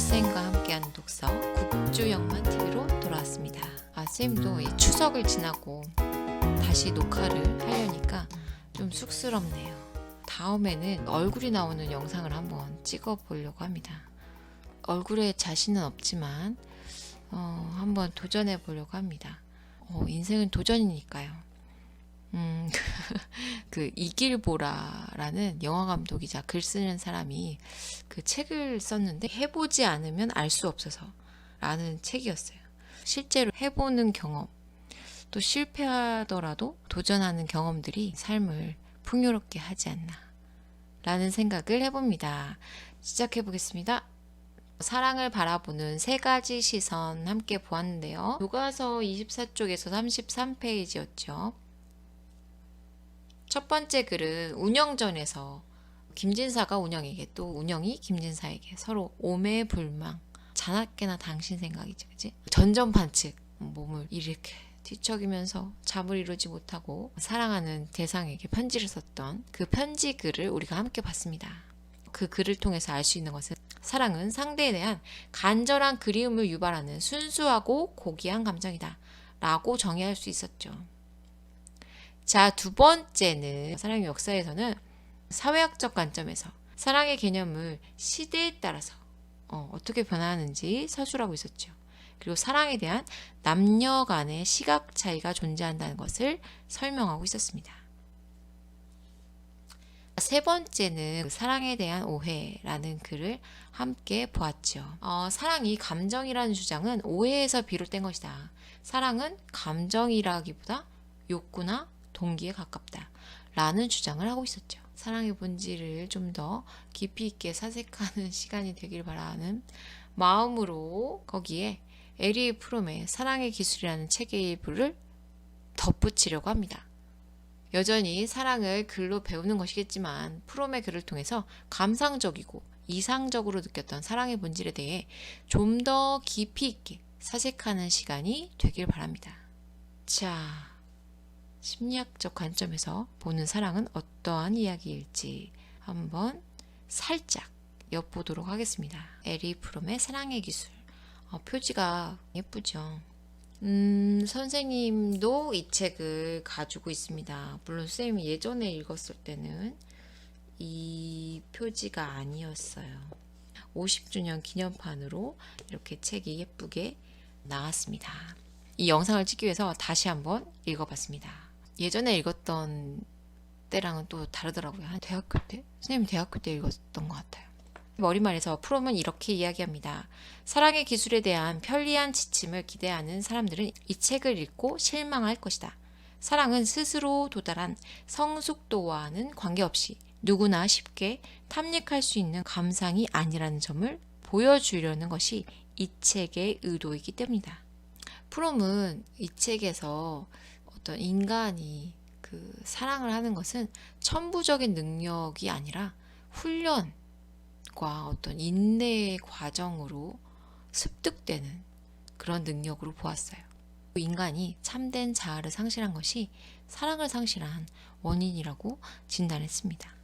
쌤과 함께하는 독서 국주영만 TV로 돌아왔습니다. 쌤도 이 추석을 지나고 다시 녹화를 하려니까 좀 쑥스럽네요. 다음에는 얼굴이 나오는 영상을 한번 찍어 보려고 합니다. 얼굴에 자신은 없지만 한번 도전해 보려고 합니다. 인생은 도전이니까요. 그 이길보라라는 영화 감독이자 글 쓰는 사람이 그 책을 썼는데 해보지 않으면 알 수 없어서 라는 책이었어요. 실제로 해보는 경험, 또 실패하더라도 도전하는 경험들이 삶을 풍요롭게 하지 않나 라는 생각을 해봅니다. 시작해 보겠습니다. 사랑을 바라보는 세 가지 시선 함께 보았는데요. 교과서 24쪽에서 33페이지였죠. 첫 번째 글은 운영전에서 김진사가 운영에게 또 운영이 김진사에게 서로 오매불망, 자나깨나 당신 생각이지, 그치? 전전반측 몸을 이렇게 뒤척이면서 잠을 이루지 못하고 사랑하는 대상에게 편지를 썼던 그 편지 글을 우리가 함께 봤습니다. 그 글을 통해서 알 수 있는 것은 사랑은 상대에 대한 간절한 그리움을 유발하는 순수하고 고귀한 감정이다 라고 정의할 수 있었죠. 자, 두 번째는 사랑의 역사에서는 사회학적 관점에서 사랑의 개념을 시대에 따라서 어떻게 변화하는지 서술하고 있었죠. 그리고 사랑에 대한 남녀 간의 시각 차이가 존재한다는 것을 설명하고 있었습니다. 세 번째는 사랑에 대한 오해라는 글을 함께 보았죠. 사랑이 감정이라는 주장은 오해에서 비롯된 것이다. 사랑은 감정이라기보다 욕구나 동기에 가깝다 라는 주장을 하고 있었죠. 사랑의 본질을 좀 더 깊이 있게 사색하는 시간이 되길 바라는 마음으로 거기에 에리 프롬의 사랑의 기술이라는 책의 일부를 덧붙이려고 합니다. 여전히 사랑을 글로 배우는 것이겠지만 프롬의 글을 통해서 감상적이고 이상적으로 느꼈던 사랑의 본질에 대해 좀 더 깊이 있게 사색하는 시간이 되길 바랍니다. 자, 심리학적 관점에서 보는 사랑은 어떠한 이야기일지 한번 살짝 엿보도록 하겠습니다. 에리 프롬의 사랑의 기술. 표지가 예쁘죠. 선생님도 이 책을 가지고 있습니다. 물론 선생님이 예전에 읽었을 때는 이 표지가 아니었어요. 50주년 기념판으로 이렇게 책이 예쁘게 나왔습니다. 이 영상을 찍기 위해서 다시 한번 읽어봤습니다. 예전에 읽었던 때랑은 또 다르더라고요. 한 대학교 때? 선생님 대학교 때 읽었던 것 같아요. 머리말에서 프롬은 이렇게 이야기합니다. 사랑의 기술에 대한 편리한 지침을 기대하는 사람들은 이 책을 읽고 실망할 것이다. 사랑은 스스로 도달한 성숙도와는 관계없이 누구나 쉽게 탐닉할 수 있는 감상이 아니라는 점을 보여주려는 것이 이 책의 의도이기 때문이다. 프롬은 이 책에서 어떤 인간이 그 사랑을 하는 것은 천부적인 능력이 아니라 훈련과 어떤 인내의 과정으로 습득되는 그런 능력으로 보았어요. 인간이 참된 자아를 상실한 것이 사랑을 상실한 원인이라고 진단했습니다.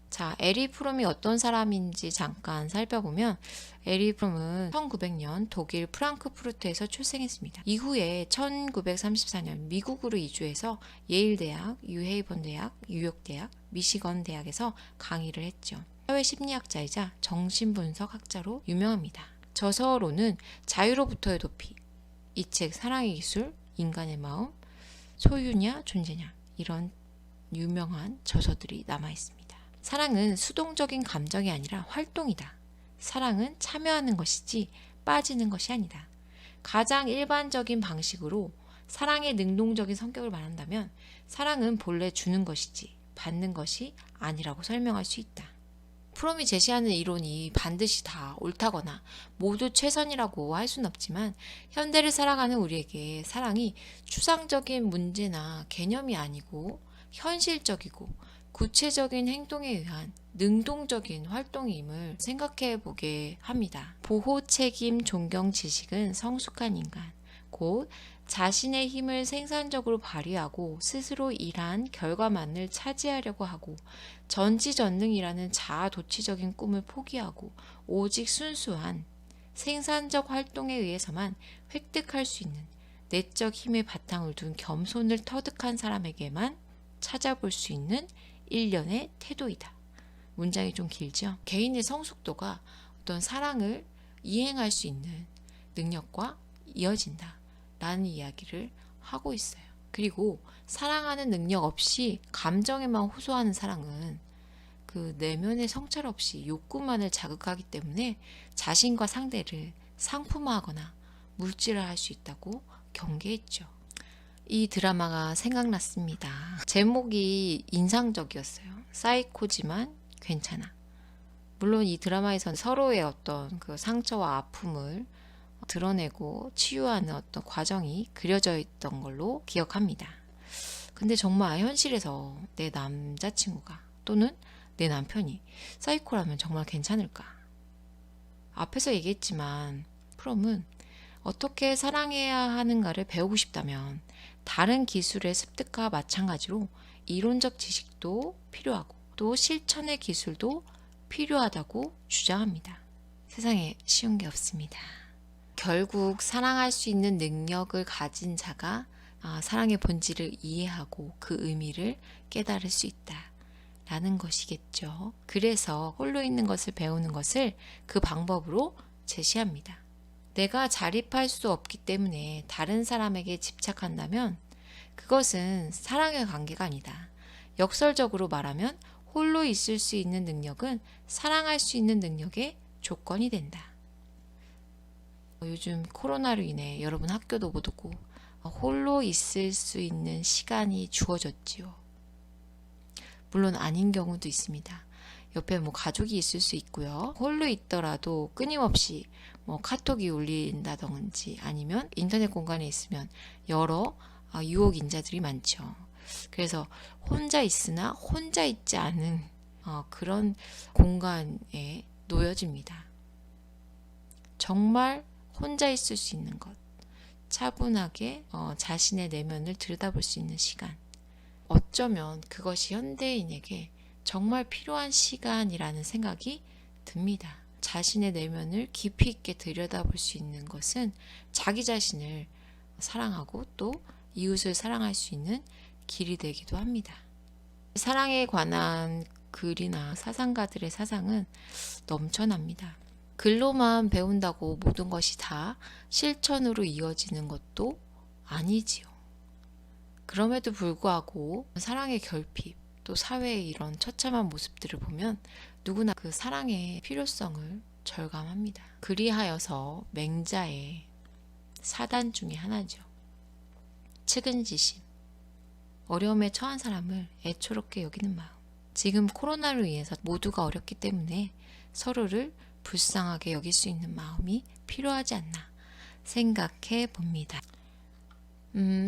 자, 에리 프롬이 어떤 사람인지 잠깐 살펴보면 에리 프롬은 1900년 독일 프랑크푸르트에서 출생했습니다. 이후에 1934년 미국으로 이주해서 예일대학, 뉴헤이븐대학, 뉴욕대학, 미시건 대학에서 강의를 했죠. 사회심리학자이자 정신분석학자로 유명합니다. 저서로는 자유로부터의 도피, 이 책 사랑의 기술, 인간의 마음, 소유냐 존재냐 이런 유명한 저서들이 남아있습니다. 사랑은 수동적인 감정이 아니라 활동이다. 사랑은 참여하는 것이지 빠지는 것이 아니다. 가장 일반적인 방식으로 사랑의 능동적인 성격을 말한다면 사랑은 본래 주는 것이지 받는 것이 아니라고 설명할 수 있다. 프롬이 제시하는 이론이 반드시 다 옳다거나 모두 최선이라고 할 수는 없지만 현대를 살아가는 우리에게 사랑이 추상적인 문제나 개념이 아니고 현실적이고 구체적인 행동에 의한 능동적인 활동임을 생각해 보게 합니다. 보호, 책임, 존경, 지식은 성숙한 인간, 곧 자신의 힘을 생산적으로 발휘하고 스스로 일한 결과만을 차지하려고 하고 전지전능이라는 자아도취적인 꿈을 포기하고 오직 순수한 생산적 활동에 의해서만 획득할 수 있는 내적 힘의 바탕을 둔 겸손을 터득한 사람에게만 찾아볼 수 있는 일련의 태도이다. 문장이 좀 길죠? 개인의 성숙도가 어떤 사랑을 이행할 수 있는 능력과 이어진다 라는 이야기를 하고 있어요. 그리고 사랑하는 능력 없이 감정에만 호소하는 사랑은 그 내면의 성찰 없이 욕구만을 자극하기 때문에 자신과 상대를 상품화하거나 물질화할 수 있다고 경계했죠. 이 드라마가 생각났습니다. 제목이 인상적이었어요. 사이코지만 괜찮아. 물론 이 드라마에서는 서로의 어떤 그 상처와 아픔을 드러내고 치유하는 어떤 과정이 그려져 있던 걸로 기억합니다. 근데 정말 현실에서 내 남자친구가 또는 내 남편이 사이코라면 정말 괜찮을까? 앞에서 얘기했지만 프롬은 어떻게 사랑해야 하는가를 배우고 싶다면 다른 기술의 습득과 마찬가지로 이론적 지식도 필요하고 또 실천의 기술도 필요하다고 주장합니다. 세상에 쉬운 게 없습니다. 결국 사랑할 수 있는 능력을 가진 자가 사랑의 본질을 이해하고 그 의미를 깨달을 수 있다 라는 것이겠죠. 그래서 홀로 있는 것을 배우는 것을 그 방법으로 제시합니다. 내가 자립할 수 없기 때문에 다른 사람에게 집착한다면 그것은 사랑의 관계가 아니다. 역설적으로 말하면 홀로 있을 수 있는 능력은 사랑할 수 있는 능력의 조건이 된다. 요즘 코로나로 인해 여러분 학교도 못 오고 홀로 있을 수 있는 시간이 주어졌지요. 물론 아닌 경우도 있습니다. 옆에 가족이 있을 수 있고요. 홀로 있더라도 끊임없이 카톡이 울린다든지 아니면 인터넷 공간에 있으면 여러 유혹인자들이 많죠. 그래서 혼자 있으나 혼자 있지 않은 그런 공간에 놓여집니다. 정말 혼자 있을 수 있는 것, 차분하게 자신의 내면을 들여다볼 수 있는 시간. 어쩌면 그것이 현대인에게 정말 필요한 시간이라는 생각이 듭니다. 자신의 내면을 깊이 있게 들여다볼 수 있는 것은 자기 자신을 사랑하고 또 이웃을 사랑할 수 있는 길이 되기도 합니다. 사랑에 관한 글이나 사상가들의 사상은 넘쳐납니다. 글로만 배운다고 모든 것이 다 실천으로 이어지는 것도 아니지요. 그럼에도 불구하고 사랑의 결핍, 또 사회의 이런 처참한 모습들을 보면 누구나 그 사랑의 필요성을 절감합니다. 그리하여서 맹자의 사단 중에 하나죠. 측은지심, 어려움에 처한 사람을 애초롭게 여기는 마음. 지금 코로나로 인해서 모두가 어렵기 때문에 서로를 불쌍하게 여길 수 있는 마음이 필요하지 않나 생각해 봅니다.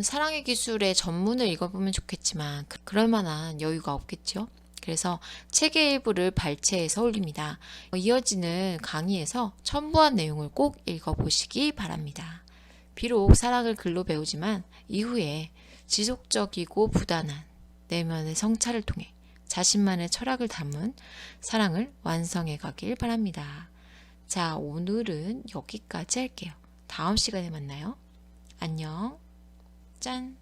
사랑의 기술의 전문을 읽어보면 좋겠지만 그럴 만한 여유가 없겠죠. 그래서 책의 일부를 발췌해서 올립니다. 이어지는 강의에서 첨부한 내용을 꼭 읽어보시기 바랍니다. 비록 사랑을 글로 배우지만 이후에 지속적이고 부단한 내면의 성찰을 통해 자신만의 철학을 담은 사랑을 완성해 가길 바랍니다. 자, 오늘은 여기까지 할게요. 다음 시간에 만나요. 안녕. 짠!